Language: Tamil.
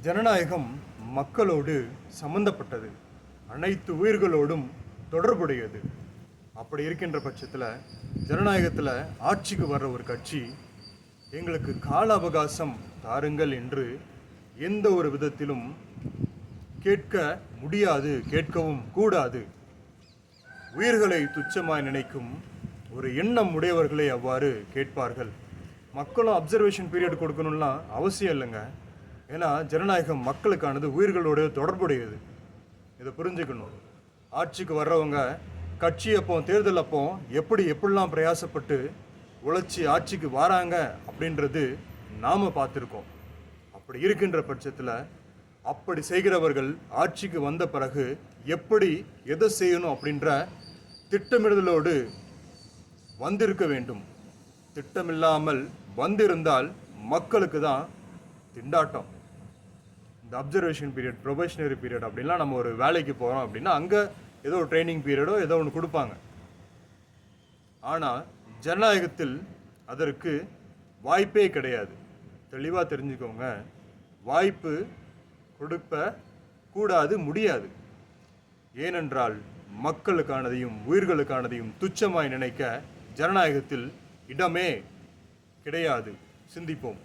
ஜனநாயகம் மக்களோடு சம்பந்தப்பட்டது, அனைத்து உயிர்களோடும் தொடர்புடையது. அப்படி இருக்கின்ற பட்சத்தில் ஜனநாயகத்தில் ஆட்சிக்கு வர்ற ஒரு கட்சி எங்களுக்கு கால அவகாசம் தாருங்கள் என்று எந்த ஒரு விதத்திலும் கேட்க முடியாது, கேட்கவும் கூடாது. உயிர்களை துச்சமாய் நினைக்கும் ஒரு எண்ணம் உடையவர்களை அவ்வாறு கேட்பார்கள். மக்களும் அப்சர்வேஷன் பீரியட் கொடுக்கணும்லாம் அவசியம் இல்லைங்க. ஏன்னா ஜனநாயகம் மக்களுக்கானது, உயிர்களோட தொடர்புடையது. இதை புரிஞ்சுக்கணும். ஆட்சிக்கு வர்றவங்க கட்சி அப்போ தேர்தல் அப்போ எப்படிலாம் பிரயாசப்பட்டு உழைச்சி ஆட்சிக்கு வராங்க அப்படின்றது நாம் பார்த்துருக்கோம். அப்படி இருக்கின்ற பட்சத்தில் அப்படி செய்கிறவர்கள் ஆட்சிக்கு வந்த பிறகு எப்படி எதை செய்யணும் அப்படின்ற திட்டமிடுதலோடு வந்திருக்க வேண்டும். திட்டமில்லாமல் வந்திருந்தால் மக்களுக்கு தான் திண்டாட்டம். இந்த அப்சர்வேஷன் பீரியட், ப்ரொபேஷனரி பீரியட் அப்படின்லாம் நம்ம ஒரு வேலைக்கு போகிறோம் அப்படின்னா அங்கே ஏதோ ஒரு ட்ரைனிங் பீரியடோ ஏதோ ஒன்று கொடுப்பாங்க. ஆனால் ஜனநாயகத்தில் அதற்கு வாய்ப்பே கிடையாது. தெளிவாக தெரிஞ்சுக்கோங்க. வாய்ப்பு கொடுப்ப கூடாது, முடியாது. ஏனென்றால் மக்களுக்கானதையும் உயிர்களுக்கானதையும் துச்சமாய் நினைக்க ஜனநாயகத்தில் இடமே கிடையாது. சிந்திப்போம்.